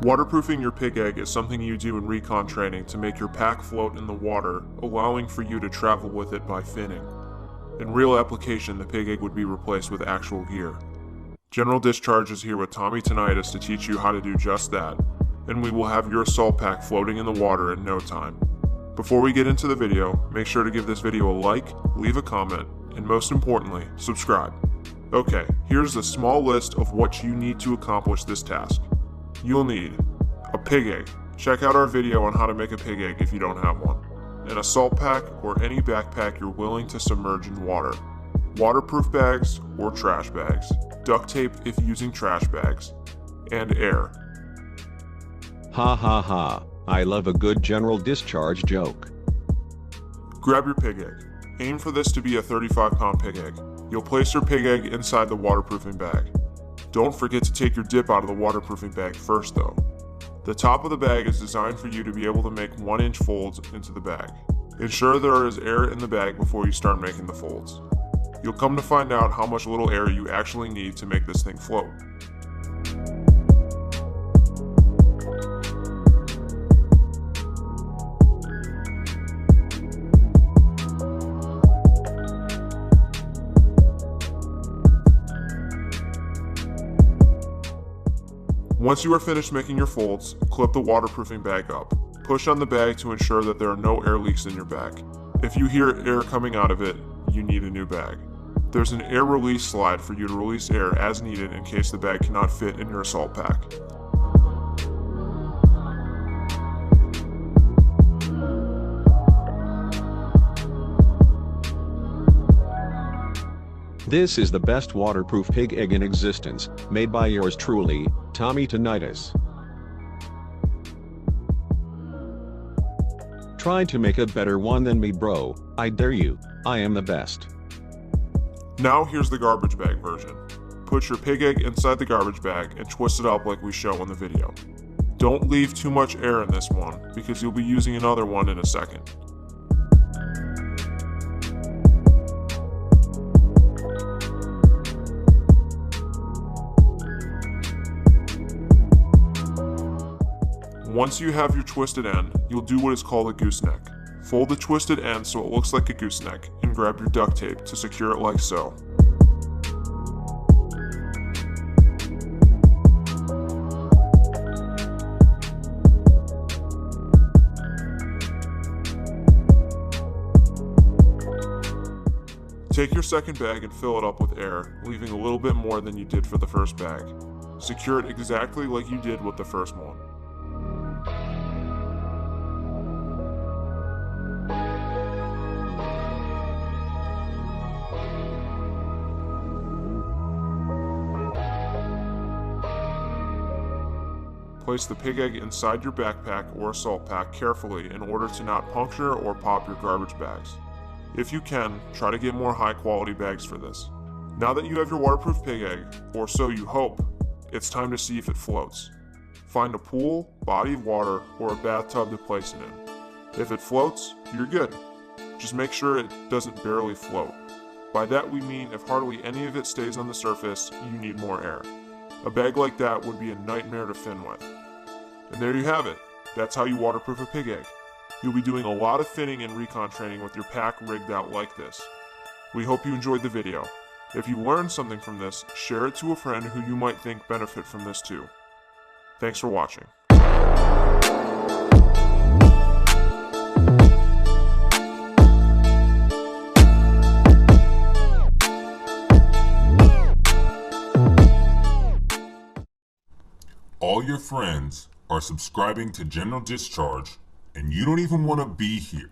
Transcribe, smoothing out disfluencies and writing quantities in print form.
Waterproofing your pig egg is something you do in recon training to make your pack float in the water, allowing for you to travel with it by finning. In real application, the pig egg would be replaced with actual gear. General Discharge is here with Tommy Tinnitus to teach you how to do just that, and we will have your assault pack floating in the water in no time. Before we get into the video, make sure to give this video a like, leave a comment, and most importantly, subscribe. Okay, here's a small list of what you need to accomplish this task. You'll need a pig egg. Check out our video on how to make a pig egg if you don't have one. An assault pack or any backpack you're willing to submerge in water. Waterproof bags or trash bags. Duct tape if using trash bags. And air. Ha ha ha, I love a good General Discharge joke. Grab your pig egg. Aim for this to be a 35-pound pig egg. You'll place your pig egg inside the waterproofing bag. Don't forget to take your dip out of the waterproofing bag first though. The top of the bag is designed for you to be able to make 1-inch folds into the bag. Ensure there is air in the bag before you start making the folds. You'll come to find out how much little air you actually need to make this thing float. Once you are finished making your folds, clip the waterproofing bag up. Push on the bag to ensure that there are no air leaks in your bag. If you hear air coming out of it, you need a new bag. There's an air release slide for you to release air as needed in case the bag cannot fit in your assault pack. This is the best waterproof pig egg in existence, made by yours truly, Tommy Tinnitus. Try to make a better one than me, bro. I dare you. I am the best. Now here's the garbage bag version. Put your pig egg inside the garbage bag and twist it up like we show in the video. Don't leave too much air in this one because you'll be using another one in a second. Once you have your twisted end, you'll do what is called a gooseneck. Fold the twisted end so it looks like a gooseneck and grab your duct tape to secure it like so. Take your second bag and fill it up with air, leaving a little bit more than you did for the first bag. Secure it exactly like you did with the first one. Place the pig egg inside your backpack or assault pack carefully in order to not puncture or pop your garbage bags. If you can, try to get more high quality bags for this. Now that you have your waterproof pig egg, or so you hope, it's time to see if it floats. Find a pool, body of water, or a bathtub to place it in. If it floats, you're good. Just make sure it doesn't barely float. By that we mean if hardly any of it stays on the surface, you need more air. A bag like that would be a nightmare to fin with. And there you have it. That's how you waterproof a pig egg. You'll be doing a lot of finning and recon training with your pack rigged out like this. We hope you enjoyed the video. If you learned something from this, share it to a friend who you might think benefit from this too. Thanks for watching. All your friends are subscribing to General Discharge, and you don't even want to be here.